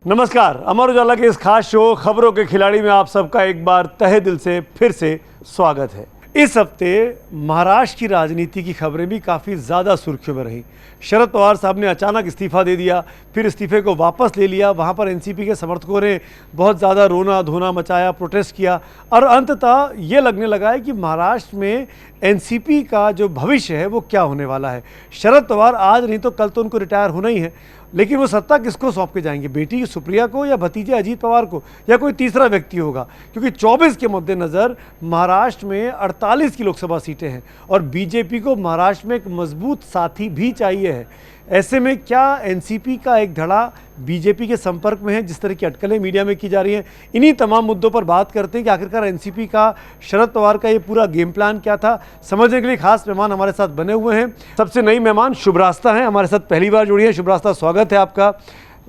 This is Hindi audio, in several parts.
नमस्कार, अमर उजाला के इस खास शो खबरों के खिलाड़ी में आप सबका एक बार तहे दिल से फिर से स्वागत है। इस हफ्ते महाराष्ट्र की राजनीति की खबरें भी काफ़ी ज़्यादा सुर्खियों में रही। शरद पवार साहब ने अचानक इस्तीफा दे दिया, फिर इस्तीफे को वापस ले लिया। वहाँ पर एनसीपी के समर्थकों ने बहुत ज़्यादा रोना धोना मचाया, प्रोटेस्ट किया और अंततः ये लगने लगा है कि महाराष्ट्र में एनसीपी का जो भविष्य है वो क्या होने वाला है। शरद पवार आज नहीं तो कल तो उनको रिटायर होना ही है, लेकिन वो सत्ता किसको सौंप के जाएंगे? बेटी सुप्रिया को या भतीजे अजीत पवार को या कोई तीसरा व्यक्ति होगा? क्योंकि 24 के मद्देनज़र महाराष्ट्र में 48 की लोकसभा सीटें हैं और बीजेपी को महाराष्ट्र में एक मजबूत साथी भी चाहिए है। ऐसे में क्या एनसीपी का एक धड़ा बीजेपी के संपर्क में है, जिस तरह की अटकलें मीडिया में की जा रही हैं? इन्हीं तमाम मुद्दों पर बात करते हैं कि आखिरकार एनसीपी का, शरद पवार का ये पूरा गेम प्लान क्या था। समझने के लिए खास मेहमान हमारे साथ बने हुए हैं। सबसे नई मेहमान शुभरास्ता हैं, हमारे साथ पहली बार जुड़ी है। शुभरास्ता, स्वागत है आपका।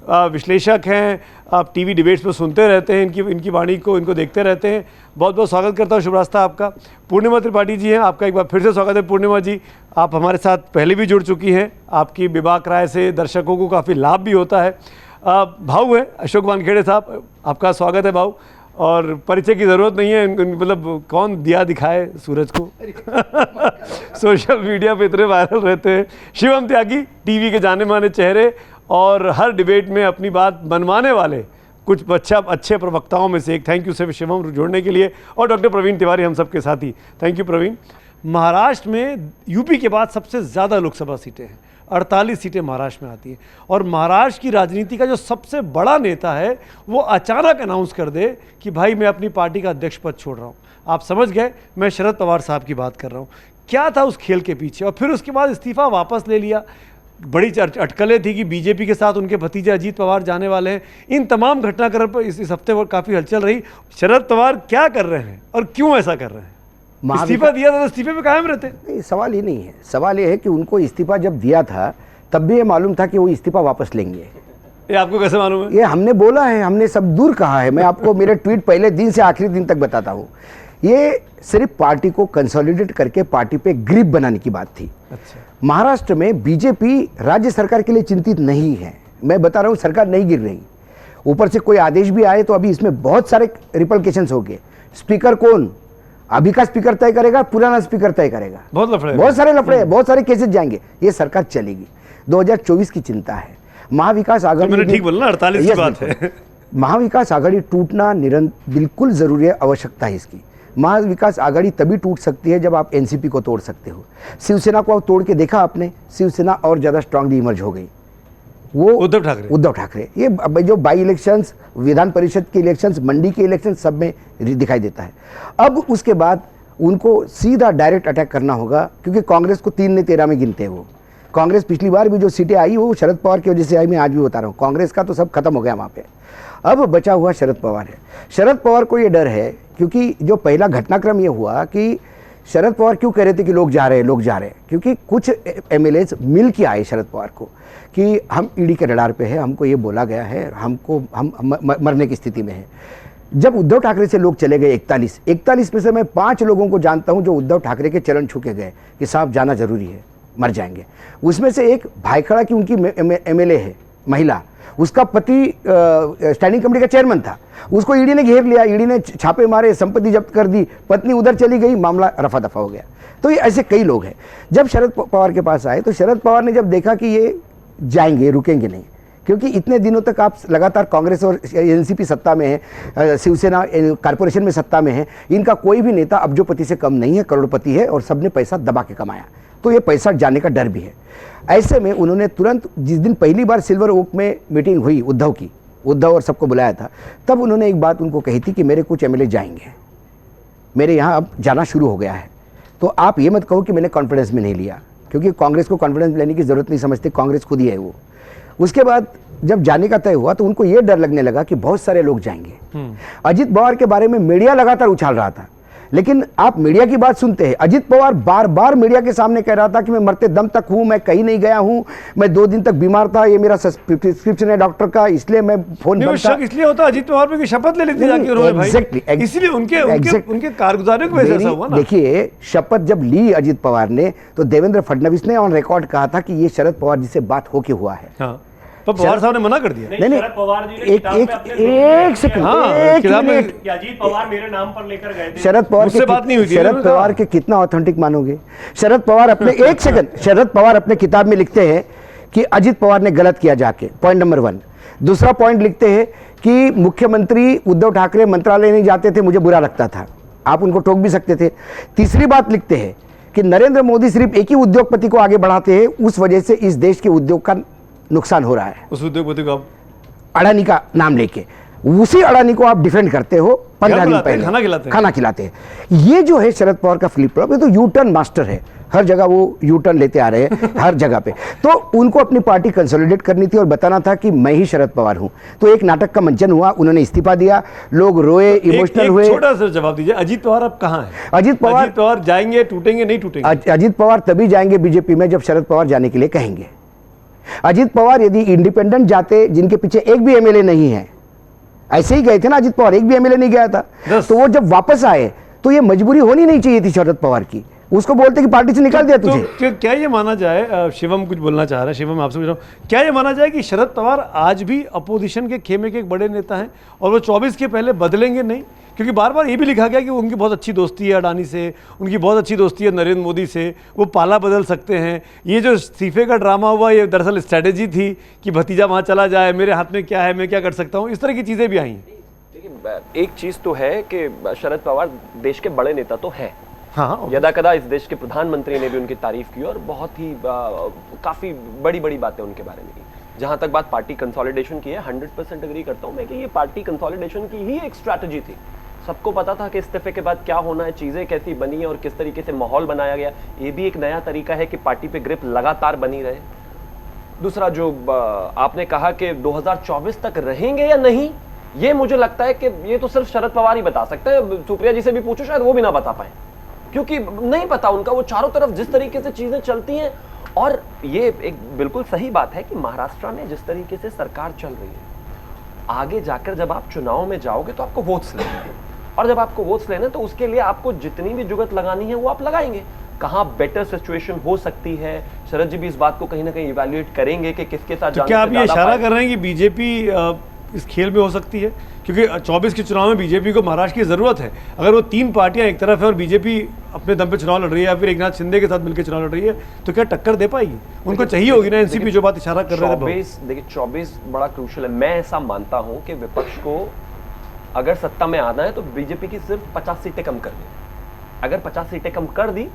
विश्लेषक हैं, आप टीवी डिबेट्स में सुनते रहते हैं, इनकी वाणी को इनको देखते रहते हैं। बहुत बहुत स्वागत करता हूँ शुभरास्ता आपका। पूर्णिमा त्रिपाठी जी हैं, आपका एक बार फिर से स्वागत है। पूर्णिमा जी, आप हमारे साथ पहले भी जुड़ चुकी हैं। आपकी विभाग राय से दर्शकों को काफ़ी लाभ भी होता है। भाऊ हैं अशोक वानखेड़े साहब, आपका स्वागत है भाऊ। और परिचय की ज़रूरत नहीं है, मतलब कौन दिया दिखाए सूरज को सोशल मीडिया पे इतने वायरल रहते हैं। शिवम त्यागी, टीवी के जाने माने चेहरे और हर डिबेट में अपनी बात मनवाने वाले कुछ अच्छे प्रवक्ताओं में से एक। थैंक यू सर शिवम जोड़ने के लिए। और डॉक्टर प्रवीण तिवारी हम सबके साथी, थैंक यू प्रवीण। महाराष्ट्र में यूपी के बाद सबसे ज़्यादा लोकसभा सीटें हैं, 48 सीटें महाराष्ट्र में आती हैं। और महाराष्ट्र की राजनीति का जो सबसे बड़ा नेता है वो अचानक अनाउंस कर दे कि भाई मैं अपनी पार्टी का अध्यक्ष पद छोड़ रहा हूँ। आप समझ गए, मैं शरद पवार साहब की बात कर रहा हूँ। क्या था उस खेल के पीछे? और फिर उसके बाद इस्तीफा वापस ले लिया। बड़ी अटकलें थी कि बीजेपी के साथ उनके भतीजे अजीत पवार जाने वाले हैं। इन तमाम घटनाक्रम पर इस हफ्ते और काफ़ी हलचल रही। शरद पवार क्या कर रहे हैं और क्यों ऐसा कर रहे हैं? इस्तीफा दिया था तो इस्तीफे पे कायम रहते? नहीं, सवाल ये नहीं है। सवाल ये है कि उनको इस्तीफा जब दिया था तब भी ये मालूम था कि वो इस्तीफा वापस लेंगे। ये आपको कैसे मालूम है? ये हमने बोला है, हमने सब दूर कहा है। मैं आपको मेरे ट्वीट पहले दिन से आखिरी दिन तक बताता हूँ। ये सिर्फ पार्टी को कंसोलिडेट करके पार्टी पे ग्रिप बनाने की बात थी। अच्छा। महाराष्ट्र में बीजेपी राज्य सरकार के लिए चिंतित नहीं है। मैं बता रहा हूँ, सरकार नहीं गिर रही। ऊपर से कोई आदेश भी आए तो अभी इसमें बहुत सारे रिपल्केशंस हो गए। स्पीकर कौन? अभी का स्पीकर तय करेगा, पुराना स्पीकर तय करेगा। बहुत सारे लफड़े, बहुत सारे केसेस जाएंगे। ये सरकार चलेगी। 2024 की चिंता है। महाविकास आघाड़ी, मैंने ठीक बोला ना, 48 की बात है। महाविकास आघाड़ी टूटना बिल्कुल जरूरी है, आवश्यकता है इसकी। महाविकास आघाड़ी तभी टूट सकती है जब आप एनसीपी को तोड़ सकते हो। शिवसेना को तोड़ के देखा आपने, शिवसेना और ज्यादा स्ट्रांगली इमर्ज हो गई। वो उद्धव ठाकरे ये जो बाई इलेक्शंस, विधान परिषद के इलेक्शंस, मंडी के इलेक्शंस, सब में दिखाई देता है। अब उसके बाद उनको सीधा डायरेक्ट अटैक करना होगा, क्योंकि कांग्रेस को 3 ने 13 में गिनते हैं। वो कांग्रेस पिछली बार भी जो सीटें आई वो शरद पवार की वजह से आई। मैं आज भी बता रहा हूँ, कांग्रेस का तो सब खत्म हो गया वहाँ पे। अब बचा हुआ शरद पवार है। शरद पवार को ये डर है, क्योंकि जो पहला घटनाक्रम ये हुआ कि शरद पवार क्यों कह रहे थे कि लोग जा रहे हैं, क्योंकि कुछ एमएलए मिल के आए शरद पवार को कि हम ईडी के रडार पे है, हमको ये बोला गया है, हम मरने की स्थिति में है। जब उद्धव ठाकरे से लोग चले गए 41 में से मैं 5 लोगों को जानता हूं जो उद्धव ठाकरे के चरण छू के गए कि साहब जाना जरूरी है, मर जाएंगे। उसमें से एक भाईखड़ा की उनकी एमएलए है, महिला, उसका पति स्टैंडिंग कमेटी का चेयरमैन था। उसको ईडी ने घेर लिया, ईडी ने छापे मारे, संपत्ति जब्त कर दी, पत्नी उधर चली गई, मामला रफा दफा हो गया। तो ये ऐसे कई लोग हैं। जब शरद पवार के पास आए तो शरद पवार ने जब देखा कि ये जाएंगे, रुकेंगे नहीं, क्योंकि इतने दिनों तक आप लगातार कांग्रेस और एनसीपी सत्ता में है, शिवसेना कारपोरेशन में सत्ता में है, इनका कोई भी नेता अब्जोपति से कम नहीं है, करोड़पति है और सबने पैसा दबा के कमाया। तो ये पैसा जाने का डर भी है। ऐसे में उन्होंने तुरंत, जिस दिन पहली बार सिल्वर ओक में मीटिंग हुई उद्धव और सबको बुलाया था, तब उन्होंने एक बात उनको कही थी कि मेरे कुछ एमएलए जाएंगे, मेरे यहाँ अब जाना शुरू हो गया है। तो आप ये मत कहो कि मैंने कॉन्फिडेंस में नहीं लिया, क्योंकि कांग्रेस को कॉन्फिडेंस लेने की जरूरत नहीं समझते, कांग्रेस खुद ही है वो। उसके बाद जब जाने का तय हुआ तो उनको ये डर लगने लगा कि बहुत सारे लोग जाएंगे। अजीत पवार के बारे में मीडिया लगातार उछाल रहा था, लेकिन आप मीडिया की बात सुनते हैं। अजीत पवार बार बार मीडिया के सामने कह रहा था कि मैं मरते दम तक हूं, मैं कहीं नहीं गया हूं, मैं 2 दिन तक बीमार था, ये मेरा प्रिस्क्रिप्शन है डॉक्टर का, इसलिए मैं फोन इसलिए होता अजीत पवार पे शपथ ले लेती जाके उन्होंने भाई, इसलिए उनके कारगुजारियों की वजह से हुआ ना। देखिए, शपथ जब ली अजीत पवार ने तो देवेंद्र फडणवीस ने ऑन रिकॉर्ड कहा था कि ये शरद पवार जी से बात होके हुआ है। पर पवार साहब ने मना कर दिया। नहीं शरद पवार जी ने एक किताब में एक अपने एक सेकंड, हाँ, एक किताब में- मिनट। कि अजीत पवार मेरे नाम पर लेकर गए थे। शरद पवार मुझसे बात नहीं हुई थी, शरद उन्होंने पवार कहा। के कितना ऑथेंटिक मानोगे? शरद पवार अपने एक सेकंड, शरद पवार अपने किताब में लिखते हैं कि अजित पवार ने गलत किया जाके, पॉइंट नंबर 1। दूसरा पॉइंट लिखते हैं कि मुख्यमंत्री उद्धव ठाकरे मंत्रालय नहीं जाते थे, मुझे बुरा लगता था। आप उनको टोक भी सकते थे। तीसरी बात लिखते हैं कि नरेंद्र मोदी सिर्फ एक ही उद्योगपति को आगे बढ़ाते हैं, उस वजह से इस देश के उद्योग का नुकसान हो रहा है। उस उद्योगपति को आप अडानी का नाम लेके, उसी अडानी को आप डिफेंड करते हो 15 दिन बुलाते हैं? पहले। खाना खिलाते हैं। ये जो है शरद पवार का फ्लिप फ्लॉप, ये तो यू टर्न मास्टर है। हर जगह वो यू टर्न लेते आ रहे हैं हर जगह पे। तो उनको अपनी पार्टी कंसोलिडेट करनी थी और बताना था कि मैं ही शरद पवार हूं। तो एक नाटक का मंचन हुआ, उन्होंने इस्तीफा दिया, लोग रोए, इमोशनल हुए। छोटा सा जवाब दीजिए, अजीत पवार अब कहाँ है? अजीत पवार जाएंगे, टूटेंगे, नहीं टूटेंगे? अजीत पवार तभी जाएंगे बीजेपी में जब शरद पवार जाने के लिए कहेंगे। अजीत पवार यदि इंडिपेंडेंट जाते, जिनके पीछे एक भी एमएलए नहीं है, ऐसे ही गए थे ना अजीत पवार, एक भी एमएलए नहीं गया था, तो वो जब वापस आए तो ये मजबूरी होनी नहीं चाहिए थी शरद पवार की। उसको बोलते कि पार्टी से निकाल दिया तुझे। तो क्या ये माना जाए, शिवम कुछ बोलना चाह रहा है, शिवम आपसे पूछ रहा हूं, क्या ये माना जाए कि शरद पवार आज भी अपोजिशन के खेमे के एक बड़े नेता हैं और वो 24 के पहले बदलेंगे नहीं? क्योंकि बार बार ये भी लिखा गया कि उनकी बहुत अच्छी दोस्ती है अडानी से, उनकी बहुत अच्छी दोस्ती है नरेंद्र मोदी से, वो पाला बदल सकते हैं। ये जो इस्तीफे का ड्रामा हुआ, ये दरअसल स्ट्रैटेजी थी कि भतीजा वहाँ चला जाए, मेरे हाथ में क्या है, मैं क्या कर सकता हूँ, इस तरह की चीज़ें भी आई हैं। देखिए, एक चीज तो है कि शरद पवार देश के बड़े नेता तो हैं। हाँ, यदा कदा इस देश के प्रधानमंत्री ने भी उनकी तारीफ की और बहुत ही काफी बड़ी बड़ी बातें उनके बारे में की। जहां तक बात पार्टी कंसोलिडेशन की है, 100% एग्री करता हूं मैं कि ये पार्टी कंसोलिडेशन की ही एक स्ट्रैटेजी थी। सबको पता था कि इस्तीफे के बाद क्या होना है, चीजें कैसी बनी है और किस तरीके से माहौल बनाया गया। ये भी एक नया तरीका है कि पार्टी पे ग्रिप लगातार बनी रहे। दूसरा जो आपने कहा कि 2024 तक रहेंगे या नहीं, ये मुझे लगता है कि ये तो सिर्फ शरद पवार ही बता सकते हैं। सुप्रिया जी से भी पूछो, शायद वो भी ना बता पाए, क्योंकि नहीं पता उनका। वो चारों तरफ जिस तरीके से चीजें चलती हैं, और ये एक बिल्कुल सही बात है कि महाराष्ट्र में जिस तरीके से सरकार चल रही है, आगे जाकर जब आप चुनाव में जाओगे तो आपको वोट्स लेने हैं, और जब आपको वोट्स लेने तो उसके लिए आपको जितनी भी जुगत लगानी है वो आप लगाएंगे। कहाँ बेटर सिचुएशन हो सकती है, शरद जी भी इस बात को कहीं ना कहीं इवैल्यूएट करेंगे कि किसके साथ तो क्या आप ये इशारा कर रहे हैं कि बीजेपी इस खेल में हो सकती है? क्योंकि 24 के चुनाव में बीजेपी को महाराष्ट्र की जरूरत है। अगर वो 3 पार्टियां एक तरफ है और बीजेपी अपने दम पे चुनाव लड़ रही है या फिर एकनाथ शिंदे के साथ मिलकर चुनाव लड़ रही है, तो क्या टक्कर दे पाएगी? उनको चाहिए होगी ना एनसीपी, जो बात इशारा कर रहे थे। 24 देखिए 24 बड़ा क्रूशियल है। मैं ऐसा मानता हूं कि विपक्ष को अगर सत्ता में आना है तो बीजेपी की सिर्फ 50 सीटें कम कर दी। अगर 50 सीटें कम कर दी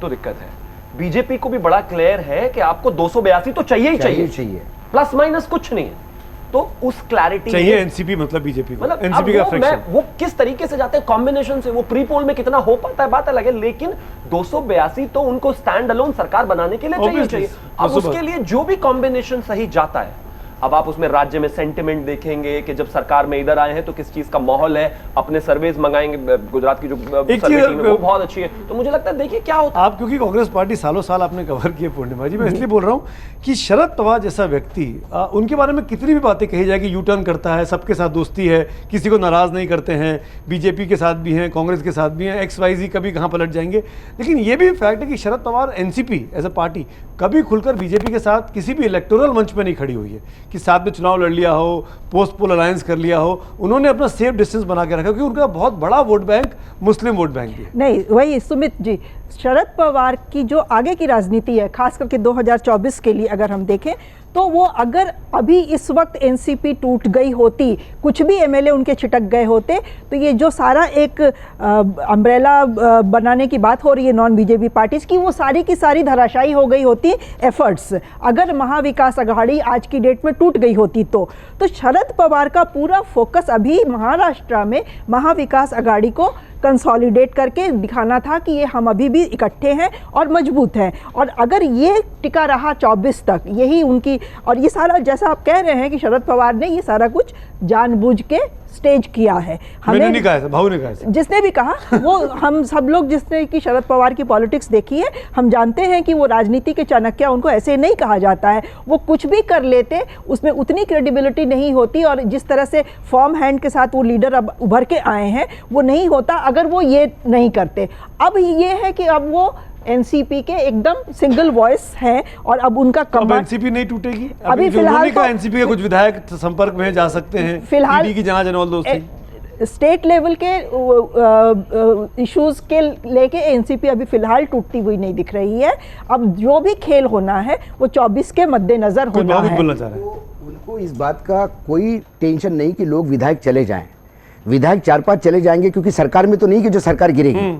तो दिक्कत है। बीजेपी को भी बड़ा क्लियर है कि आपको 282 तो चाहिए ही चाहिए, प्लस माइनस कुछ नहीं है। तो उस क्लैरिटी चाहिए एनसीपी, मतलब बीजेपी को, मतलब एनसीपी का फ्रैक्शन। वो किस तरीके से जाते हैं कॉम्बिनेशन से, वो प्री पोल में कितना हो पाता है बात अलग है, लेकिन 282 तो उनको स्टैंड अलोन सरकार बनाने के लिए चाहिए। अब उसके लिए जो भी कॉम्बिनेशन सही जाता है, अब आप उसमें राज्य में सेंटिमेंट देखेंगे कि जब सरकार में इधर आए हैं तो किस चीज का माहौल है, अपने सर्वेज मंगाएंगे। गुजरात की जो सर्वे टीम है वो बहुत अच्छी है, तो मुझे लगता है देखिए क्या होता है। आप क्योंकि कांग्रेस पार्टी सालों साल आपने कवर की है पूर्णिमा जी, मैं इसलिए बोल रहा हूँ कि शरद पवार जैसा व्यक्ति, उनके बारे में कितनी भी बातें कही जाए कि यू टर्न करता है, सबके साथ दोस्ती है, किसी को नाराज नहीं करते हैं, बीजेपी के साथ भी हैं, कांग्रेस के साथ भी हैं, XYZ कभी कहाँ पलट जाएंगे, लेकिन ये भी फैक्ट है कि Sharad Pawar NCP as a party कभी खुलकर बीजेपी के साथ किसी भी इलेक्टोरल मंच पे नहीं खड़ी हुई है कि साथ में चुनाव लड़ लिया हो, पोस्ट पोल अलायंस कर लिया हो। उन्होंने अपना सेफ डिस्टेंस बना के रखा, क्योंकि उनका बहुत बड़ा वोट बैंक मुस्लिम वोट बैंक भी है। नहीं, वही सुमित जी, शरद पवार की जो आगे की राजनीति है, खास करके 2024 के लिए अगर हम देखें तो वो अगर अभी इस वक्त एनसीपी टूट गई होती, कुछ भी एमएलए उनके छिटक गए होते, तो ये जो सारा एक अम्ब्रेला बनाने की बात हो रही है नॉन बीजेपी पार्टीज की, वो सारी की सारी धराशायी हो गई होती एफर्ट्स। अगर महाविकास अघाड़ी आज की डेट में टूट गई होती तो शरद पवार का पूरा फोकस अभी महाराष्ट्र में महाविकास अघाड़ी को कंसोलिडेट करके दिखाना था कि ये हम अभी भी इकट्ठे हैं और मजबूत हैं। और अगर ये टिका रहा 24 तक, यही उनकी, और ये सारा जैसा आप कह रहे हैं कि शरद पवार ने ये सारा कुछ जानबूझ के स्टेज किया है। मैंने नहीं कहा, भाऊ ने कहा, जिसने भी कहा वो हम सब लोग जिसने कि शरद पवार की पॉलिटिक्स देखी है, हम जानते हैं कि वो राजनीति के चाणक्य, उनको ऐसे नहीं कहा जाता है। वो कुछ भी कर लेते, उसमें उतनी क्रेडिबिलिटी नहीं होती, और जिस तरह से फॉर्म हैंड के साथ वो लीडर अब उभर के आए हैं वो नहीं होता अगर वो ये नहीं करते। अब ये है कि अब वो एनसीपी के एकदम सिंगल वॉइस है और अब उनका अब कमांड एनसीपी नहीं टूटेगी? अभी जो फिलहाल उन्होंने कहा तो- एनसीपी के कुछ विधायक संपर्क में जा सकते हैं, फिलहाल ईडी की जांच and all those things. State level के इश्यूज के लेके एनसीपी अभी फिलहाल टूटती हुई नहीं दिख रही है। अब जो भी खेल होना है वो 24 के मद्देनजर कुछ होना बहुत है। बोलना चाह रहे हैं। उनको इस बात का कोई टेंशन नहीं कि लोग विधायक चले जाएं। विधायक 4-5 चले जाएंगे क्योंकि सरकार में तो नहीं कि जो सरकार गिरेगी।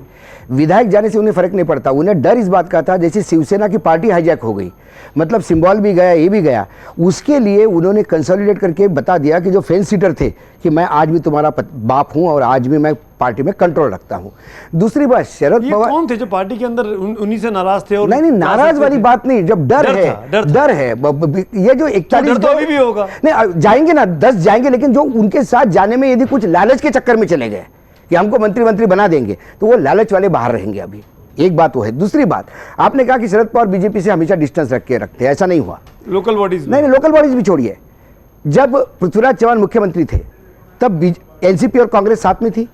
विधायक जाने से उन्हें फर्क नहीं पड़ता। उन्हें डर इस बात का था जैसे शिवसेना की पार्टी हाईजैक हो गई, मतलब सिंबल भी गया, ये भी गया। उसके लिए उन्होंने कंसोलिडेट करके बता दिया कि जो फेंस सीटर थे कि मैं आज भी तुम्हारा बाप हूं और आज भी मैं पार्टी में कंट्रोल रखता हूं। दूसरी बात, शरद ये पवार कौन थे जो पार्टी के अंदर उन्हीं से नाराज थे? और नहीं, नाराज वाली बात नहीं, जब डर डर है, था, डर था। डर है। ये जो 41 डर तो अभी भी होगा। नहीं, जाएंगे ना, 10 जाएंगे, लेकिन जो उनके साथ जाने में यदि कुछ लालच के चक्कर में चले गए कि हमको मंत्री बना देंगे, तो वो लालच वाले बाहर रहेंगे अभी। एक बात वो है। दूसरी बात, आपने कहा कि शरद पवार बीजेपी से हमेशा डिस्टेंस रखते हैं, ऐसा नहीं हुआ। लोकल बॉडीज नहीं, लोकल बॉडीज भी छोड़िए। जब पृथ्वीराज चौहान मुख्यमंत्री थे तब एनसीपी और कांग्रेस साथ में थी।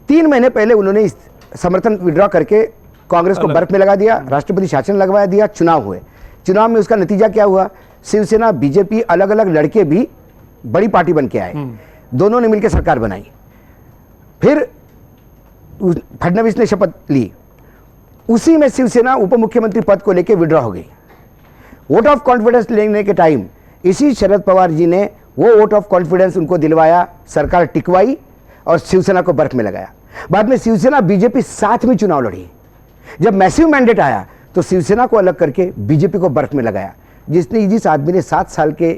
3 महीने पहले उन्होंने समर्थन विड्रॉ करके कांग्रेस को बर्फ में लगा दिया, राष्ट्रपति शासन लगवा दिया, चुनाव हुए। चुनाव में उसका नतीजा क्या हुआ? शिवसेना बीजेपी अलग अलग लड़के भी बड़ी पार्टी बन के आए, दोनों ने मिलकर सरकार बनाई। फिर फडणवीस ने शपथ ली, उसी में शिवसेना उप मुख्यमंत्री पद को लेकर विड्रॉ हो गई। वोट ऑफ कॉन्फिडेंस लेने के टाइम इसी शरद पवार जी ने वो वोट ऑफ कॉन्फिडेंस उनको दिलवाया, सरकार टिकवाई और शिवसेना को बर्फ में लगाया। बाद में शिवसेना बीजेपी साथ में चुनाव लड़ी। जब मैसिव मैंडेट आया तो शिवसेना को अलग करके बीजेपी को बर्फ में लगाया, जिस आदमी ने 7 साल के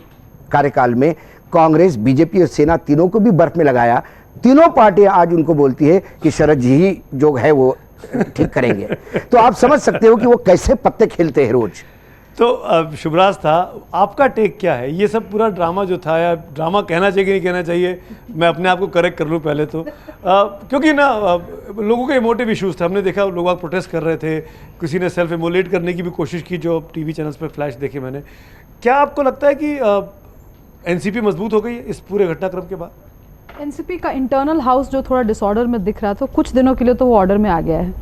कार्यकाल में कांग्रेस, बीजेपी और सेना तीनों को भी बर्फ में लगाया। तीनों पार्टियां आज उनको बोलती है कि शरद जी ही जो है वो ठीक करेंगे। तो आप समझ सकते हो कि वो कैसे पत्ते खेलते हैं रोज। तो शुभराज था, आपका टेक क्या है? ये सब पूरा ड्रामा जो था, या ड्रामा कहना चाहिए कि नहीं कहना चाहिए, मैं अपने आप को करेक्ट कर लूँ पहले तो, क्योंकि ना लोगों के इमोटिव इश्यूज थे। हमने देखा लोग आप प्रोटेस्ट कर रहे थे, किसी ने सेल्फ इमोलेट करने की भी कोशिश की, जो टीवी चैनल्स पर फ्लैश देखे मैंने। क्या आपको लगता है कि एनसीपी मजबूत हो गई इस पूरे घटनाक्रम के बाद? एनसीपी का इंटरनल हाउस जो थोड़ा डिसऑर्डर में दिख रहा था, कुछ दिनों के लिए तो वो ऑर्डर में आ गया है।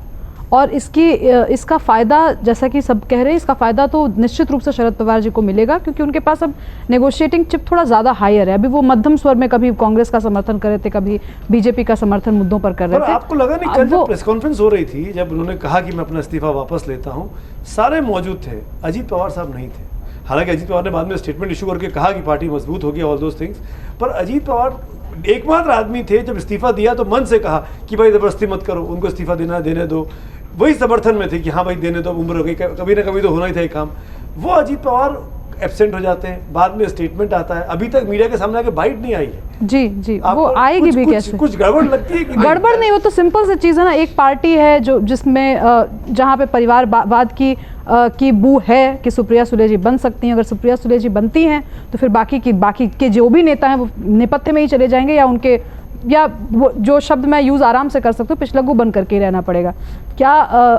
और इसका फ़ायदा, जैसा कि सब कह रहे हैं, इसका फ़ायदा तो निश्चित रूप से शरद पवार जी को मिलेगा, क्योंकि उनके पास अब नेगोशिएटिंग चिप थोड़ा ज़्यादा हायर है। अभी वो मध्यम स्वर में कभी कांग्रेस का समर्थन कर रहे थे, कभी बीजेपी का समर्थन मुद्दों पर कर रहे थे। आपको लगा नहीं कल जब प्रेस कॉन्फ्रेंस हो रही थी, जब उन्होंने कहा कि मैं अपना इस्तीफा वापस लेता हूँ, सारे मौजूद थे, अजीत पवार साहब नहीं थे। हालांकि अजीत पवार ने बाद में स्टेटमेंट इशू करके कहा कि पार्टी मजबूत होगी, ऑल दोस थिंग्स, पर अजीत पवार एकमात्र आदमी थे जब इस्तीफा दिया तो मन से कहा कि भाई जबरदस्ती मत करो, उनको इस्तीफा देने दो। वही समर्थन में थे कि हाँ भाई देने दो, उम्र हो गई, कभी ना कभी तो होना ही था ये काम। वो अजीत पवार एब्सेंट हो जाते हैं, बाद में स्टेटमेंट आता है, अभी तक मीडिया के सामने आके बाइट नहीं आई है। जी जी, वो आएगी भी कैसे? कुछ गड़बड़ लगती है कि गड़बड़ नहीं, वो तो सिंपल सी चीज़ है ना। एक पार्टी है जो जिसमें जहाँ पे परिवारवाद की बू है कि सुप्रिया सुले जी बन सकती हैं। अगर सुप्रिया सुले जी बनती हैं तो फिर बाकी के जो भी नेता हैं वो नेपथ्य में ही चले जाएंगे, या वो जो शब्द मैं यूज़ आराम से कर सकती हूँ, पिछलग्गू बन करके ही रहना पड़ेगा। क्या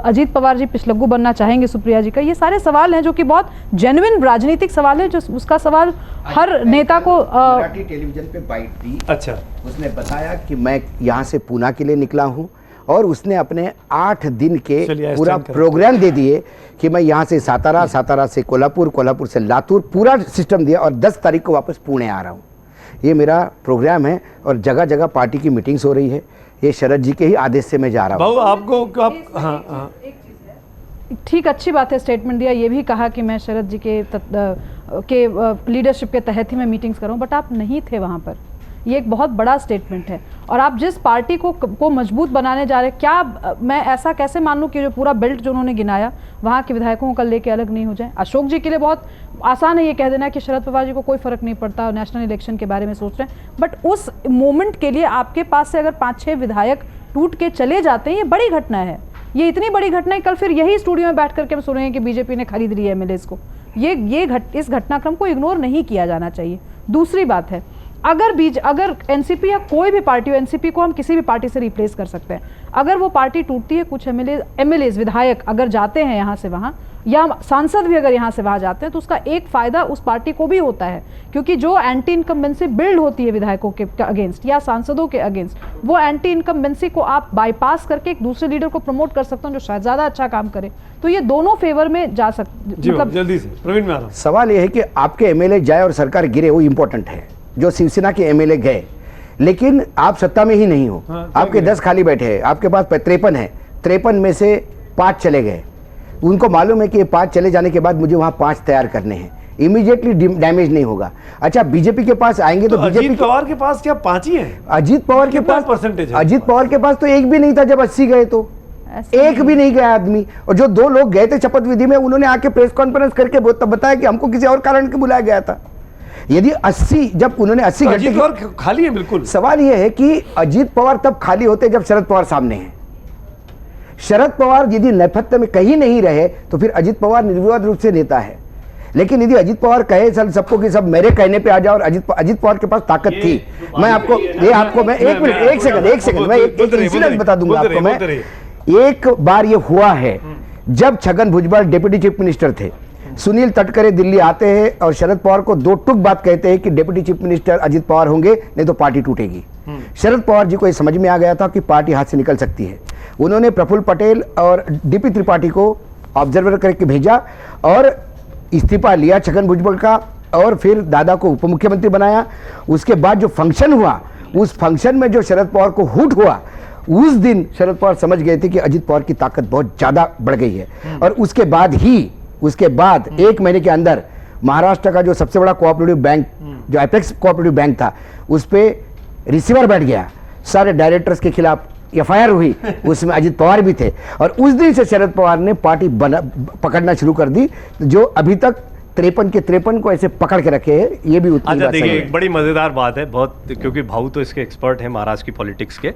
अजीत पवार जी पिछलग्गू बनना चाहेंगे सुप्रिया जी का? ये सारे सवाल हैं जो कि बहुत जेन्युइन राजनीतिक सवाल है, जो उसका सवाल हर नेता को मराठी टेलीविजन पे बाइट दी। अच्छा, उसने बताया कि मैं यहाँ से पूना के लिए निकला हूँ, और उसने अपने 8 दिन के पूरा प्रोग्राम दे दिए कि मैं यहाँ से सातारा, सातारा से कोल्हापुर, कोल्हापुर से लातूर, पूरा सिस्टम दिया, और 10 तारीख को वापस पुणे आ रहा हूँ। ये मेरा प्रोग्राम है और जगह जगह पार्टी की मीटिंग्स हो रही है। ये शरद जी के ही आदेश से मैं जा रहा हूँ। आपको हाँ, ठीक, अच्छी बात है, स्टेटमेंट दिया। ये भी कहा कि मैं शरद जी के लीडरशिप के तहत ही मैं मीटिंग्स कर रहा हूँ, बट आप नहीं थे वहाँ पर। ये एक बहुत बड़ा स्टेटमेंट है। और आप जिस पार्टी को मजबूत बनाने जा रहे हैं, क्या मैं ऐसा कैसे मान लूँ कि जो पूरा बेल्ट जो उन्होंने गिनाया वहाँ के विधायकों को कल लेके अलग नहीं हो जाए? अशोक जी के लिए बहुत आसान है ये कह देना कि शरद पवार जी को कोई फर्क नहीं पड़ता, नेशनल इलेक्शन के बारे में सोच रहे हैं, बट उस मोमेंट के लिए आपके पास से अगर 5-6 विधायक टूट के चले जाते हैं, ये बड़ी घटना है। ये इतनी बड़ी घटना है, कल फिर यही स्टूडियो में बैठ करके हम सुन रहे हैं कि बीजेपी ने खरीद लिया एमएलएस को। इस घटनाक्रम को इग्नोर नहीं किया जाना चाहिए। दूसरी बात है, अगर एनसीपी या कोई भी पार्टी हो, एनसीपी को हम किसी भी पार्टी से रिप्लेस कर सकते हैं। अगर वो पार्टी टूटती है, कुछ एमएलए विधायक अगर जाते हैं यहाँ से वहाँ, या सांसद भी अगर यहाँ से वहाँ जाते हैं तो उसका एक फायदा उस पार्टी को भी होता है, क्योंकि जो एंटी इनकम्बेंसी बिल्ड होती है विधायकों के अगेंस्ट या सांसदों के अगेंस्ट, वो एंटी इनकम्बेंसी को आप बाईपास करके एक दूसरे लीडर को प्रमोट कर सकते हो जो शायद ज़्यादा अच्छा काम करे। तो ये दोनों फेवर में जा सकते, मतलब जल्दी से प्रवीण में आ रहा हूं। सवाल यह है कि आपके एमएलए जाए और सरकार गिरे, वो इंपॉर्टेंट है। जो शिवसेना के एमएलए गए लेकिन आप सत्ता में ही नहीं हो, आपके 10 खाली बैठे हैं, आपके पास 53 है, 53 में से 5 चले गए। उनको मालूम है कि ये 5 चले जाने के बाद मुझे वहां 5 तैयार करने हैं, इमीडिएटली डैमेज नहीं होगा। अच्छा, बीजेपी के पास आएंगे तो बीजेपी अजीत पवार के पास क्या 5 ही है? अजीत पवार के पास परसेंटेज है? अजीत पवार के पास तो एक भी नहीं था जब 80 गए, तो एक भी नहीं गया आदमी। और जो 2 लोग गए थे शपथ विधि में, उन्होंने आके प्रेस कॉन्फ्रेंस करके बताया कि हमको किसी और कारण के बुलाया गया था। यदि 80, जब उन्होंने 80 घंटे, अजीत पवार खाली है बिल्कुल। सवाल यह है कि अजीत पवार तब खाली होते जब शरद पवार सामने हैं। शरद पवार यदि नेपथ्य में कहीं नहीं रहे तो फिर अजीत पवार निर्विवाद रूप से नेता है। लेकिन यदि अजीत पवार कहे सबको कि सब मेरे कहने पे आ जाओ, और अजीत पवार के पास ताकत थी। मैं आपको मैं एक मिनट, एक सेकंड मैं एक इंसिडेंट बता दूंगा आपको। मैं एक बार ये हुआ है जब Chhagan Bhujbal deputy chief minister थे, सुनील तटकरे दिल्ली आते हैं और शरद पवार को 2 टूक बात कहते हैं कि deputy chief minister Ajit Pawar होंगे, नहीं तो पार्टी टूटेगी। शरद पवार जी को ये समझ में आ गया था कि पार्टी हाथ से निकल सकती है। उन्होंने प्रफुल्ल पटेल और डीपी त्रिपाठी को ऑब्जर्वर करके भेजा और इस्तीफा लिया छगन भुजबल का, और फिर दादा को उप मुख्यमंत्री बनाया। उसके बाद जो फंक्शन हुआ, उस फंक्शन में जो शरद पवार को हुट हुआ, उस दिन शरद पवार समझ गए थे कि अजीत पवार की ताकत बहुत ज्यादा बढ़ गई है। और उसके बाद 1 महीने के अंदर महाराष्ट्र का जो सबसे बड़ा कोऑपरेटिव बैंक, जो एपेक्स कोऑपरेटिव बैंक था, उस पे रिसीवर बैठ गया, सारे डायरेक्टर्स के खिलाफ एफआईआर हुई, उसमें अजीत पवार भी थे। और उस दिन से शरद पवार ने पार्टी पकड़ना शुरू कर दी, जो अभी तक 53 के 53 को ऐसे पकड़ के रखे हैं। ये भी उतनी अच्छा बात सही देखिए, है। एक बड़ी मज़ेदार बात है बहुत, क्योंकि भाऊ तो इसके एक्सपर्ट हैं महाराष्ट्र की पॉलिटिक्स के।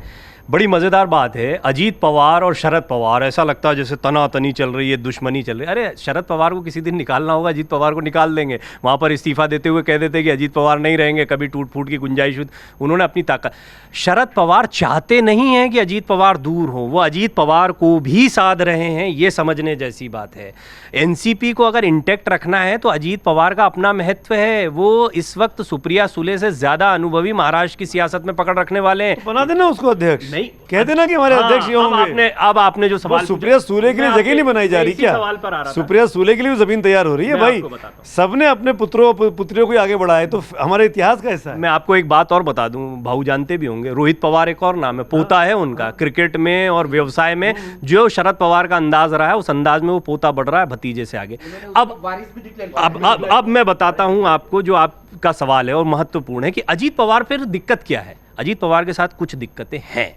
बड़ी मज़ेदार बात है, अजीत पवार और शरद पवार, ऐसा लगता है जैसे तनातनी चल रही है, दुश्मनी चल रही है। अरे शरद पवार को किसी दिन निकालना होगा, अजीत पवार को निकाल देंगे। वहाँ पर इस्तीफा देते हुए कह देते कि अजीत पवार नहीं रहेंगे, कभी टूट फूट की गुंजाइश। उन्होंने अपनी ताकत, शरद पवार चाहते नहीं हैं कि अजीत पवार दूर हो, वो अजीत पवार को भी साध रहे हैं, ये समझने जैसी बात है। एनसीपी को अगर इंटैक्ट रखना है तो अजीत पवार का अपना महत्व है। वो इस वक्त सुप्रिया सुले से ज़्यादा अनुभवी महाराष्ट्र की सियासत में पकड़ रखने वाले हैं। बना देना उसको अध्यक्ष, नहीं, कह देना कि हमारे अध्यक्ष ये होंगे। अब आपने जो सवाल, सुप्रिया सूले के लिए जगह नहीं बनाई जा रही क्या? सवाल पर आ रहा था। सुप्रिया सूले के लिए भी जमीन तैयार हो रही है मैं भाई। आपको बताता हूं। सबने अपने पुत्रियों को आगे बढ़ाया, तो हमारे इतिहास का हिस्सा है। मैं आपको एक बात और बता दूं, भाऊ जानते भी होंगे, रोहित पवार एक और नाम है, पोता है उनका। क्रिकेट में और व्यवसाय में जो शरद पवार का अंदाज रहा है, उस अंदाज में वो पोता बढ़ रहा है भतीजे से आगे। अब मैं बताता हूं आपको, जो आपका सवाल है और महत्वपूर्ण है, कि अजीत पवार फिर दिक्कत क्या है। अजीत पवार के साथ कुछ दिक्कतें हैं,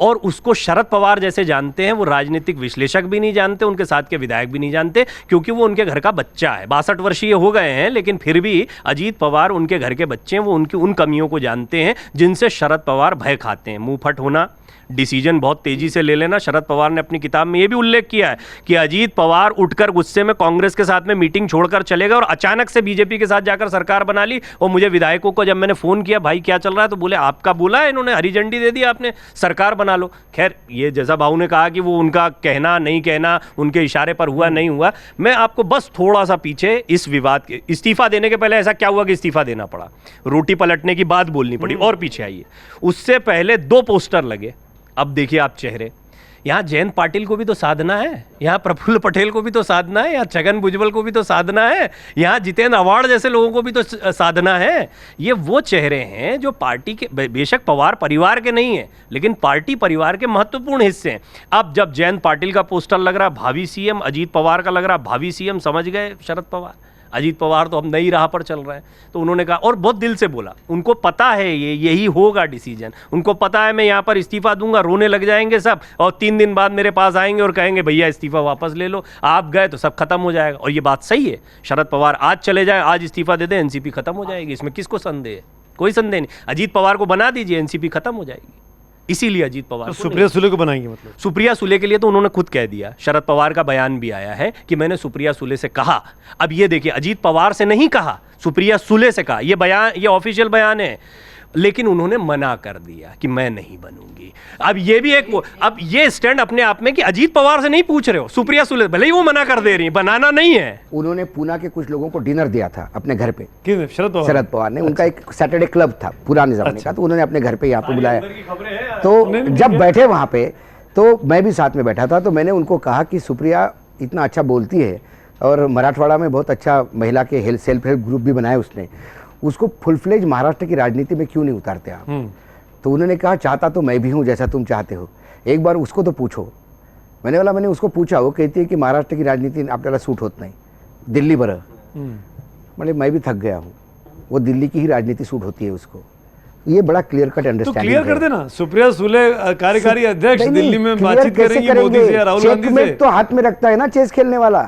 और उसको शरद पवार जैसे जानते हैं, वो राजनीतिक विश्लेषक भी नहीं जानते, उनके साथ के विधायक भी नहीं जानते, क्योंकि वो उनके घर का बच्चा है। 62 वर्षीय हो गए हैं, लेकिन फिर भी अजीत पवार उनके घर के बच्चे हैं, वो उनकी उन कमियों को जानते हैं जिनसे शरद पवार भय खाते हैं। मुंहफट होना, डिसीजन बहुत तेजी से ले लेना। शरद पवार ने अपनी किताब में यह भी उल्लेख किया है कि अजीत पवार उठकर गुस्से में कांग्रेस के साथ में मीटिंग छोड़कर चले गए और अचानक से बीजेपी के साथ जाकर सरकार बना ली। और मुझे विधायकों को जब मैंने फोन किया, भाई क्या चल रहा है, तो बोले आपका बोला है, इन्होंने हरी झंडी दे दी, आपने सरकार बना लो। खैर, ये जैसा भाऊ ने कहा कि वो उनका कहना नहीं कहना, उनके इशारे पर हुआ नहीं हुआ, मैं आपको बस थोड़ा सा पीछे इस विवाद के, इस्तीफा देने के पहले ऐसा क्या हुआ कि इस्तीफा देना पड़ा, रोटी पलटने की बात बोलनी पड़ी, और पीछे आइए, उससे पहले 2 पोस्टर लगे। अब देखिए आप चेहरे, यहाँ जयंत पाटिल को भी तो साधना है, यहाँ प्रफुल्ल पटेल को भी तो साधना है, यहाँ छगन भुजबल को भी तो साधना है, यहाँ जितेंद्र अवार्ड जैसे लोगों को भी तो साधना है। ये वो चेहरे हैं जो पार्टी के, बेशक पवार परिवार के नहीं है, लेकिन पार्टी परिवार के महत्वपूर्ण हिस्से हैं। अब जब जयंत पाटिल का पोस्टर लग रहा भावी सीएम, अजीत पवार का लग रहा भावी सीएम, समझ गए शरद पवार, अजीत पवार तो हम नई राह पर चल रहे हैं। तो उन्होंने कहा, और बहुत दिल से बोला, उनको पता है यही होगा डिसीजन, उनको पता है मैं यहाँ पर इस्तीफा दूंगा, रोने लग जाएंगे सब, और 3 दिन बाद मेरे पास आएंगे और कहेंगे भैया इस्तीफा वापस ले लो, आप गए तो सब खत्म हो जाएगा। और ये बात सही है, शरद पवार आज चले जाए, आज इस्तीफा दे दें, एनसीपी खत्म हो जाएगी, इसमें किसको संदेह है? कोई संदेह नहीं। अजीत पवार को बना दीजिए, एनसीपी खत्म हो जाएगी। इसीलिए अजीत पवार, तो सुप्रिया सुले को बनाएंगे, मतलब सुप्रिया सुले के लिए तो उन्होंने खुद कह दिया, शरद पवार का बयान भी आया है कि मैंने सुप्रिया सुले से कहा। अब ये देखिए, अजीत पवार से नहीं कहा, सुप्रिया सुले से कहा। ये बयान, ये ऑफिशियल बयान है। लेकिन उन्होंने मना कर दिया कि मैं नहीं बनूंगी। अब ये भी एक अब ये स्टैंड अपने आप में कि अजीत पवार से नहीं पूछ रहे हो, सुप्रिया सुले भले ही वो मना कर दे रही, बनाना नहीं है। उन्होंने पूना के कुछ लोगों को डिनर दिया था अपने घर पे, किसने? शरद पवार ने। उनका एक सैटरडे क्लब था पुराने जमाने का, तो उन्होंने अपने घर पे यहाँ पे बुलाया। तो जब बैठे वहाँ पे, तो मैं भी साथ में बैठा था, तो मैंने उनको कहा कि सुप्रिया इतना अच्छा बोलती है और मराठवाड़ा में बहुत अच्छा महिला के सेल्फ हेल्प ग्रुप भी बनाए उसने, उसको फुल फ्लेज महाराष्ट्र की राजनीति में क्यों नहीं उतारते आप? तो उन्होंने कहा चाहता तो मैं भी हूँ जैसा तुम चाहते हो, एक बार उसको तो पूछो। मैंने उसको पूछा, वो कहती है की महाराष्ट्र की राजनीति आपल्याला सूट होत नाही, दिल्ली बरं। म्हणजे मैं भी थक गया हूँ, वो दिल्ली की ही राजनीति सूट होती है उसको। ये बड़ा क्लियर कट तो अंडरस्टैंडिंग क्लियर कर देना, सुप्रिया सुले कार्यकारी अध्यक्ष दिल्ली में बातचीत करेंगी मोदी से या राहुल गांधी से। तो हाथ में रखता है ना चेस खेलने वाला,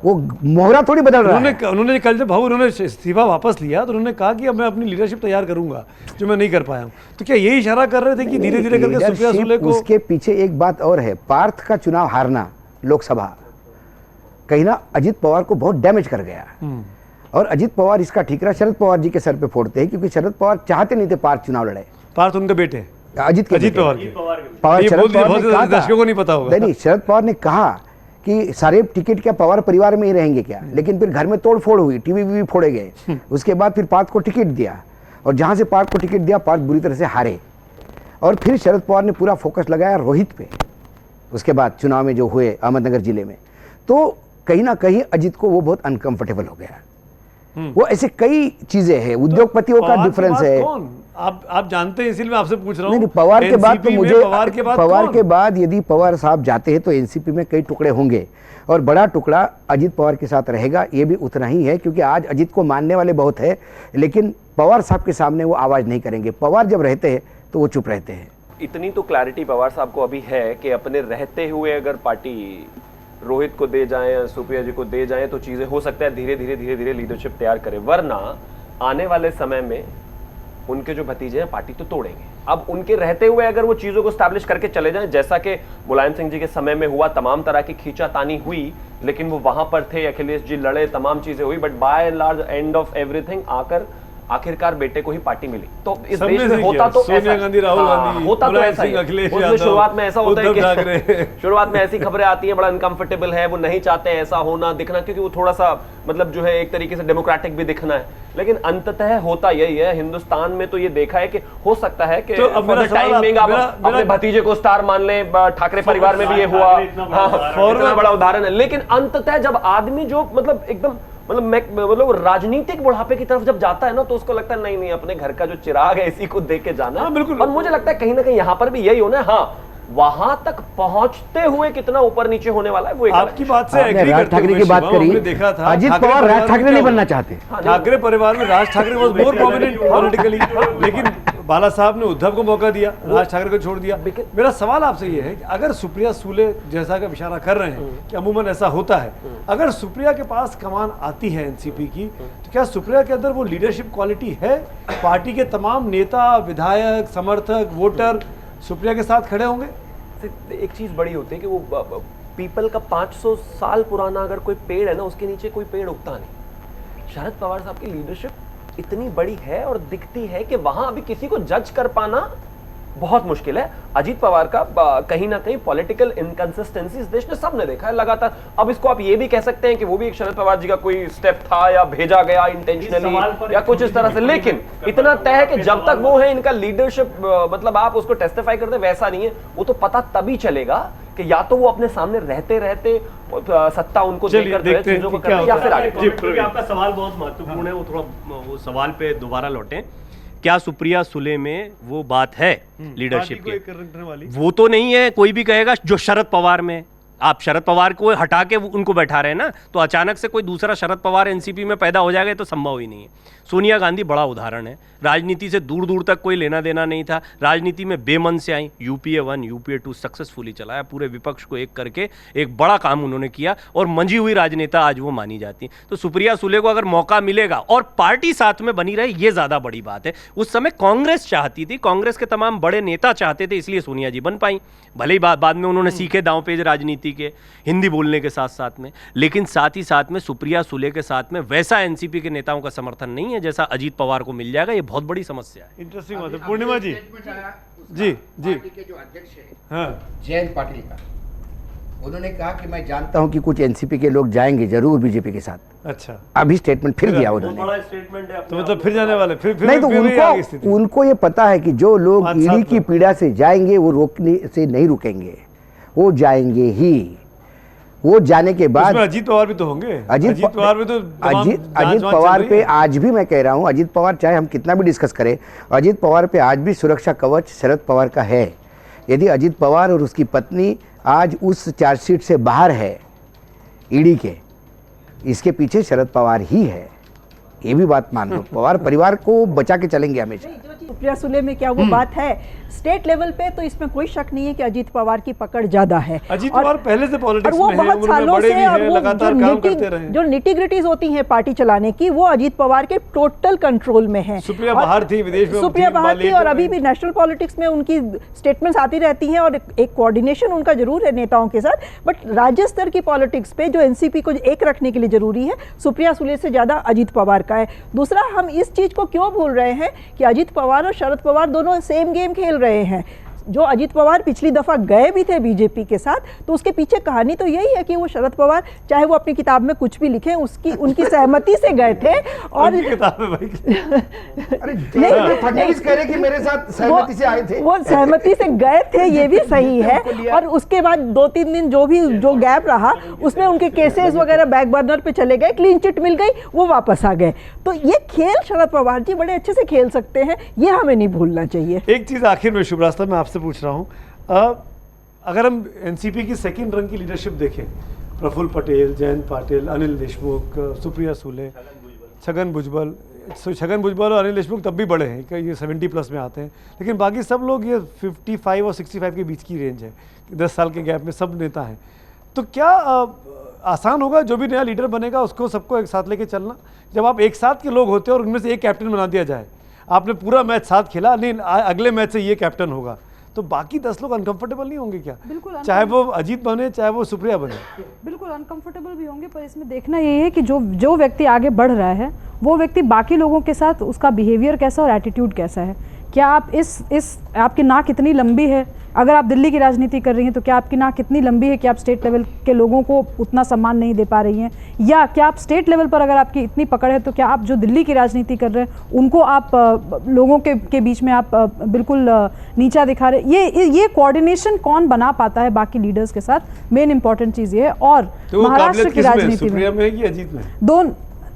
वो मोहरा थोड़ी बदल रहा है। उन्होंने कल जब भाऊ उन्होंने इस्तीफा वापस लिया तो उन्होंने कहा कि अब मैं अपनी लीडरशिप तैयार करूंगा, जो मैं नहीं कर पाया हूं। तो क्या यही इशारा कर रहे थे कि धीरे धीरे करके सुप्रिया सुले को? उसके पीछे एक बात और है, पार्थ का चुनाव हारना लोकसभा कहीं ना अजित पवार को बहुत डैमेज कर गया। और अजित पवार इसका ठीकरा शरद पवार जी के सर पे फोड़ते हैं, क्योंकि शरद पवार चाहते नहीं थे पार्थ चुनाव लड़े। पार्थ उनके बेटे अजित पवार के। पवार ये शरद बोल दिया, पवार बहुत ने ज्यादा कहा था- दर्शकों को नहीं पता होगा। नहीं, शरद पवार ने कहा कि सारे टिकट क्या पवार परिवार में ही रहेंगे क्या, लेकिन फिर घर में तोड़फोड़ हुई, टीवी भी फोड़े गए। उसके बाद फिर पार्थ को टिकट दिया, और जहां से पार्थ को टिकट दिया पार्थ बुरी तरह से हारे, और फिर शरद पवार ने पूरा फोकस लगाया रोहित पे। उसके बाद चुनाव में जो हुए अहमदनगर जिले में, तो कहीं ना कहीं अजित को वो बहुत अनकंफर्टेबल हो गया। वो ऐसे कई चीजें हैं, उद्योगपतियों का पवार के डिफरेंस बाद है। कौन? आप जानते हैं, इसलिए मैं आपसे पूछ रहा हूँ। नहीं, पवार के बाद तो NCP में मुझे पवार के बाद पवार कौन? के बाद यदि पवार साहब जाते हैं तो एनसीपी में कई टुकड़े होंगे, और बड़ा टुकड़ा अजित पवार के साथ रहेगा, ये भी उतना ही है। क्योंकि आज अजित को मानने वाले बहुत है, लेकिन पवार साहब के सामने वो आवाज नहीं करेंगे। पवार जब रहते हैं तो वो चुप रहते हैं। इतनी तो क्लैरिटी पवार साहब को अभी है कि अपने रहते हुए अगर पार्टी रोहित को दे जाए या सुप्रिया जी को दे जाए तो चीजें हो सकता है धीरे धीरे लीडरशिप तैयार करे, वरना आने वाले समय में उनके जो भतीजे हैं पार्टी तो तोड़ेंगे। अब उनके रहते हुए अगर वो चीजों को स्टैब्लिश करके चले जाएं, जैसा कि मुलायम सिंह जी के समय में हुआ, तमाम तरह की खींचातानी हुई, लेकिन वो वहां पर थे, अखिलेश जी लड़े, तमाम चीजें हुई, but by and large end of everything आखिरकार बेटे को ही पार्टी मिली। तो इस देश में होता तो सोनिया गांधी, राहुल गांधी, होता तो ऐसा ही। अखिलेश उसमें यादव, शुरुआत में ऐसा होता है उद्धव कि ठाकरे। शुरुआत में ऐसी खबरें आती हैं, बड़ा अनकंफर्टेबल है, वो नहीं चाहते हैं ऐसा होना दिखना, क्योंकि वो थोड़ा सा मतलब जो है एक तरीके से डेमोक्रेटिक भी दिखना है, लेकिन अंततः होता यही है। हिंदुस्तान में तो ये देखा है कि हो सकता है कि तो अब मेरा सवाल टाइमिंग आप अपने भतीजे को स्टार मान लें, ठाकरे परिवार में भी ये हुआ, इतना बड़ा उदाहरण है। लेकिन अंततः जब आदमी जो मतलब एकदम मतलब राजनीतिक बुढ़ापे की तरफ जब जाता है ना, तो उसको लगता है नहीं अपने घर का जो चिराग है इसी को देख के जाना। बिल्कुल। और मुझे लगता है कहीं ना कहीं यहाँ पर भी यही होना है। हाँ, वहां तक पहुंचते हुए कितना ऊपर नीचे होने वाला है वो एक आपकी बात से आपने एग्री राज करते ठाकरे हुए की बात शिवम, हमने करी, देखा था अजित ठाकरे पवार परिवार राज में ठाकरे क्या नहीं हुआ? बनना चाहते। ठाकरे परिवार में Raj Thackeray was more prominent politically, लेकिन बाला साहब ने उद्धव को मौका दिया, राज ठाकरे को छोड़ दिया। मेरा सवाल आपसे ये है कि अगर सुप्रिया सुले जैसा का इशारा कर रहे हैं कि अमूमन ऐसा होता है, अगर सुप्रिया के पास कमान आती है एनसीपी की, तो क्या सुप्रिया के अंदर वो लीडरशिप क्वालिटी है? पार्टी के तमाम नेता, विधायक, समर्थक, वोटर सुप्रिया के साथ खड़े होंगे? एक चीज बड़ी होती है कि वो पीपल का 500 साल पुराना अगर कोई पेड़ है ना, उसके नीचे कोई पेड़ उगता नहीं। शरद पवार साहब की लीडरशिप इतनी बड़ी है और दिखती है कि वहां अभी किसी को जज कर पाना बहुत मुश्किल है। अजीत पवार का कहीं ना कहीं पॉलिटिकल इनकंसिस्टेंसी इस देश ने सबने देखा है लगातार। अब इसको आप ये भी कह सकते हैं कि वो भी एक शरद पवार जी का कोई स्टेप था या भेजा गया इंटेंशनली या कुछ इस तरह से, लेकिन इतना तय है कि जब तक वो है इनका लीडरशिप मतलब आप उसको टेस्टिफाई करते वैसा नहीं है। वो तो पता तभी चलेगा कि या तो वो अपने सामने रहते रहते सत्ता उनको देकर जो है चीजों को करते या फिर आगे। आपका सवाल बहुत महत्वपूर्ण है, वो थोड़ा वो सवाल पे दोबारा लौटें। क्या सुप्रिया सुले में वो बात है लीडरशिप की? वो तो नहीं है। कोई भी कहेगा जो शरद पवार में, आप शरद पवार को हटा के उनको बैठा रहे हैं ना, तो अचानक से कोई दूसरा शरद पवार एनसीपी में पैदा हो जाएगा तो संभव ही नहीं है। सोनिया गांधी बड़ा उदाहरण है, राजनीति से दूर दूर तक कोई लेना देना नहीं था, राजनीति में बेमन से आई, यूपीए 1 यूपीए 2 सक्सेसफुली चलाया, पूरे विपक्ष को एक करके एक बड़ा काम उन्होंने किया और मंजी हुई राजनेता आज वो मानी जाती हैं। तो सुप्रिया सुले को अगर मौका मिलेगा और पार्टी साथ में बनी रहे, ये ज्यादा बड़ी बात है। उस समय कांग्रेस चाहती थी, कांग्रेस के तमाम बड़े नेता चाहते थे, इसलिए सोनिया जी बन पाई। भले ही बाद में उन्होंने सीखे दांव पेज राजनीति एनसीपी के हिंदी बोलने के साथ साथ में, लेकिन साथ ही साथ में सुप्रिया सुले के साथ में वैसा एनसीपी के नेताओं का समर्थन नहीं है जैसा अजीत पवार को मिल जाएगा। ये बहुत बड़ी समस्या है। इंटरेस्टिंग बात है। पूर्णिमा जी, जी जी, के जो अध्यक्ष है हाँ, जयंत पाटिल का, उन्होंने कहा कि मैं जानता हूं कि कुछ एनसीपी के लोग जाएंगे जरूर बीजेपी के साथ। अच्छा, अभी स्टेटमेंट फिर दिया उन्होंने। बड़ा स्टेटमेंट है। तो मतलब फिर जाने वाले, फिर नहीं तो फिर वही आगे स्थिति। उनको ये पता है कि जो लोग 5-7 ईडी की लोग। पीड़ा से जाएंगे वो रोकने से नहीं रुकेंगे, वो जाएंगे ही। वो जाने के बाद उसमें अजीत पवार भी तो होंगे। अजीत पवार भी तो अजीत पवार पे आज भी मैं कह रहा हूं, अजीत पवार चाहे हम कितना भी डिस्कस करें, अजीत पवार पे आज भी सुरक्षा कवच शरद पवार का है। यदि अजीत पवार और उसकी पत्नी आज उस चार्जशीट से बाहर है ईडी के, इसके पीछे शरद पवार ही है, ये भी बात मान लो। पवार परिवार को बचा के चलेंगे हमेशा। सुप्रिया सुले में क्या वो बात है स्टेट लेवल पे, तो इसमें कोई शक नहीं है कि अजीत पवार की पकड़ ज्यादा है। अजीत पवार पहले से पॉलिटिक्स और वो में है, बहुत उम्र में सालों बड़े भी से, और हैं, वो लगातार काम करते रहे। जो निटिग्रिटीज होती हैं पार्टी चलाने की, वो अजीत पवार के टोटल कंट्रोल में है। सुप्रिया और बाहर थी, विदेश में सुप्रिया थी, बाहर थी, लेकर और अभी आई। भी नेशनल पॉलिटिक्स में उनकी स्टेटमेंट्स आती रहती हैं, और एक कोऑर्डिनेशन उनका जरूर है नेताओं के साथ। बट राज्य स्तर की पॉलिटिक्स पे जो एनसीपी को एक रखने के लिए जरूरी है, सुप्रिया सुले से ज्यादा अजीत पवार का है। दूसरा, हम इस चीज को क्यों भूल रहे हैं कि अजीत पवार और शरद पवार दोनों सेम गेम खेल रहे हैं। जो अजीत पवार पिछली दफा गए भी थे बीजेपी के साथ, तो उसके पीछे कहानी तो यही है कि वो शरद पवार, चाहे वो अपनी किताब में कुछ भी लिखें, उनकी सहमति से गए थे। और किताब में भाई अरे फडणवीस कह रहे कि मेरे साथ सहमति से आए थे, वो सहमति से गए थे, ये भी सही है। और उसके बाद 2-3 दिन जो गैप रहा, उसमें उनके केसेस वगैरह बैक बर्नर पे चले गए, क्लीन चिट मिल गई, वो वापस आ गए। तो ये खेल शरद पवार जी बड़े अच्छे से खेल सकते हैं, ये हमें नहीं भूलना चाहिए। एक चीज आखिर में शुभरास्ता मैं आपसे पूछ रहा हूँ, अगर हम एनसीपी की सेकंड रंग की लीडरशिप देखें, प्रफुल्ल पटेल, जयंत पाटिल, अनिल देशमुख, सुप्रिया सुले, छगन भुजबल और अनिल देशमुख तब भी बड़े हैं, ये 70+ में आते हैं, लेकिन बाकी सब लोग ये 55 और 65 के बीच की रेंज है, 10 साल के गैप में सब नेता हैं। तो क्या आसान होगा जो भी नया लीडर बनेगा उसको सबको एक साथ लेके चलना? जब आप एक साथ के लोग होते हैं और उनमें से एक कैप्टन बना दिया जाए, आपने पूरा मैच साथ खेला, नहीं अगले मैच से ये कैप्टन होगा, तो बाकी 10 लोग अनकंफर्टेबल नहीं होंगे क्या? बिल्कुल, चाहे वो अजीत बने, चाहे वो सुप्रिया बने। बिल्कुल अनकंफर्टेबल भी होंगे, पर इसमें देखना ये है कि जो व्यक्ति आगे बढ़ रहा है वो व्यक्ति बाकी लोगों के साथ उसका बिहेवियर कैसा और एटीट्यूड कैसा है। क्या आप इस आपकी नाक इतनी लंबी है, अगर आप दिल्ली की राजनीति कर रही हैं तो क्या आपकी नाक इतनी लंबी है कि आप स्टेट लेवल के लोगों को उतना सम्मान नहीं दे पा रही हैं, या क्या आप स्टेट लेवल पर अगर आपकी इतनी पकड़ है तो क्या आप जो दिल्ली की राजनीति कर रहे हैं उनको आप लोगों के बीच में आप बिल्कुल नीचा दिखा रहे? ये कोऑर्डिनेशन कौन बना पाता है बाकी लीडर्स के साथ, मेन इंपॉर्टेंट चीज़ ये है। और तो महाराष्ट्र की राजनीति सुप्रिया में है कि अजीत में?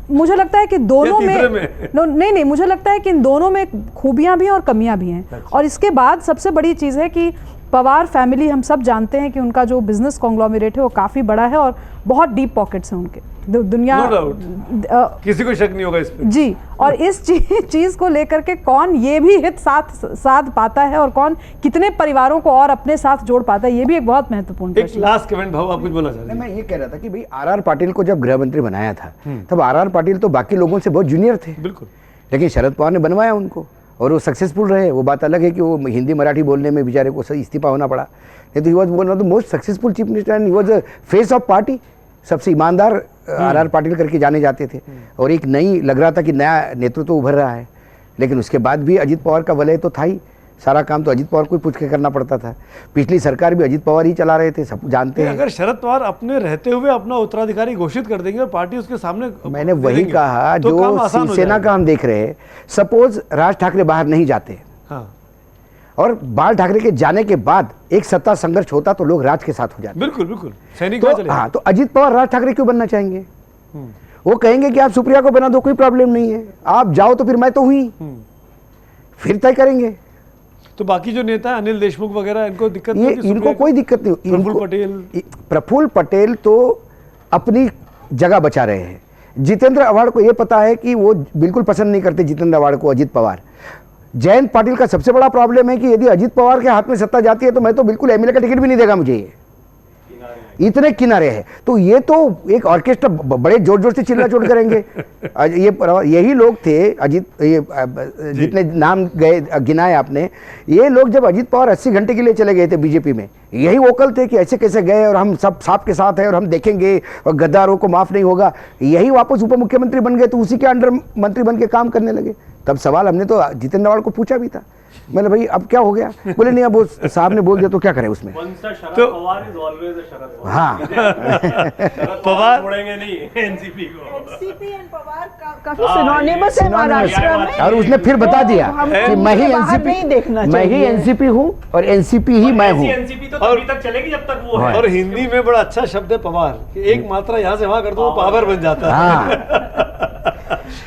मुझे लगता है कि दोनों में नहीं, मुझे लगता है कि इन दोनों में खूबियां भी हैं और कमियां भी हैं। और इसके बाद सबसे बड़ी चीज़ है कि पवार फैमिली, हम सब जानते हैं कि उनका जो बिजनेस कॉन्ग्लोमरेट है वो काफ़ी बड़ा है और बहुत डीप पॉकेट्स हैं उनके, दुनिया किसी को शक नहीं होगा इस पे। जी। और इस चीज़ को लेकर के कौन ये भी हित साध पाता है और कौन कितने परिवारों को और अपने साथ जोड़ पाता है, ये भी एक बहुत महत्वपूर्ण एक प्रश्न। लास्ट कमेंट भाव, आप कुछ बोलना चाहते हैं? मैं ये कह रहा था कि भाई आर पाटिल को जब गृह मंत्री बनाया था तब आर पाटिल तो बाकी लोगों से बहुत जूनियर थे, बिल्कुल, लेकिन शरद पवार ने बनवाया उनको और वो सक्सेसफुल रहे। वो बात अलग है कि वो हिंदी मराठी बोलने में बेचारे को इस्तीफा होना पड़ा, नहीं तो he was one of the most successful chief minister and he was the face of party. सबसे ईमानदार आर पाटिल करके जाने जाते थे और एक नई लग रहा था कि नया नेतृत्व उभर रहा है, लेकिन उसके बाद भी अजीत पवार का वलय तो था ही, सारा काम तो अजीत पवार को ही पूछ के करना पड़ता था। पिछली सरकार भी अजीत पवार ही चला रहे थे, सब जानते हैं। अगर शरद पवार अपने रहते हुए अपना उत्तराधिकारी घोषित कर देंगे और पार्टी उसके सामने मैंने वही कहा, तो जो शिवसेना का हम देख रहे हैं, सपोज राज ठाकरे बाहर नहीं जाते, हाँ, और बाल ठाकरे के जाने के बाद एक सत्ता संघर्ष होता तो लोग राज के साथ हो जाते। बिल्कुल सैनिक तो हाँ, तो अजीत पवार राज ठाकरे क्यों बनना चाहेंगे? वो कहेंगे कि आप सुप्रिया को बना दो, कोई प्रॉब्लम नहीं है, आप जाओ तो फिर मैं तो हुई, फिर तय करेंगे। तो बाकी जो नेता है अनिल देशमुख वगैरह, इनको दिक्कत नहीं होगी? इनको कोई दिक्कत नहीं। प्रफुल्ल पटेल तो अपनी जगह बचा रहे हैं। जितेंद्र आव्हाड को यह पता है कि वो बिल्कुल पसंद नहीं करते जितेंद्र आव्हाड को अजीत पवार। जयंत पाटिल का सबसे बड़ा प्रॉब्लम है कि यदि अजीत पवार के हाथ में सत्ता जाती है तो मैं तो बिल्कुल एमएलए का टिकट भी नहीं देगा मुझे ये। इतने किनारे हैं। तो ये तो एक ऑर्केस्ट्रा बड़े जोर जोर से चिल्ला चोट करेंगे। यही लोग थे अजीत, ये जितने नाम गए गिनाए आपने, ये लोग जब अजीत पवार 80 घंटे के लिए चले गए थे बीजेपी में, यही वोकल थे कि ऐसे कैसे गए और हम सब सांप के साथ हैं और हम देखेंगे और गद्दारों को माफ नहीं होगा। यही वापस उप मुख्यमंत्री बन गए तो उसी के अंडर मंत्री बन के काम करने लगे। तब सवाल हमने तो जितेंद्र आव्हाड को पूछा भी था, मतलब भाई अब क्या हो गया? बोले नहीं, अब वो साहब ने बोल दिया तो क्या करें उसमें। तो हाँ पवार छोड़ेंगे नहीं एनसीपी को। एनसीपी एंड पवार काफी सिनोनिमस है महाराष्ट्र में। और उसने फिर बता दिया हमको कि मैं ही बाहर नहीं देखना एनसीपी, मैं ही चाहिए। एनसीपी हूँ और एनसीपी ही मैं हूँ। एनसीपी तो तभी तक चलेगी जब तक वो है। और हिंदी में बड़ा अच्छा शब्द है पवार, कि एक मात्रा यहाँ से वहां कर दो वो पावर बन जाता है। हाँ,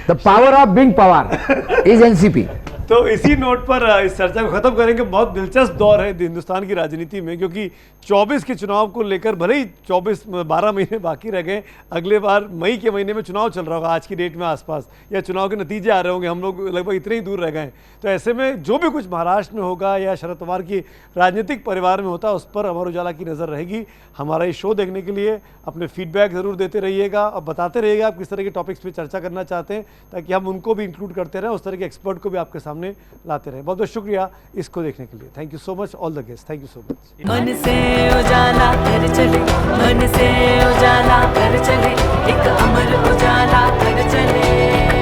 the power of being Pawar is NCP. तो इसी नोट पर इस चर्चा को खत्म करेंगे। बहुत दिलचस्प दौर है हिंदुस्तान की राजनीति में, क्योंकि 24 के चुनाव को लेकर भले ही 12 महीने बाकी रह गए, अगले बार मई के महीने में चुनाव चल रहा होगा आज की डेट में आसपास, या चुनाव के नतीजे आ रहे होंगे, हम लोग लगभग इतने ही दूर रह गए। तो ऐसे में जो भी कुछ महाराष्ट्र में होगा या शरद पवार की राजनीतिक परिवार में होता है, उस पर अमर उजाला की नज़र रहेगी। हमारा ये शो देखने के लिए अपने फीडबैक ज़रूर देते रहिएगा और बताते रहिएगा आप किस तरह के टॉपिक्स पे चर्चा करना चाहते हैं, ताकि हम उनको भी इंक्लूड करते रहें, उस तरह के एक्सपर्ट को भी आपके सामने लाते रहें। बहुत बहुत शुक्रिया इसको देखने के लिए। Thank you so much, all the guest, thank you so much. मन से उजाला कर चले, मन से उजाला कर चले, एक अमर उजाला कर चले।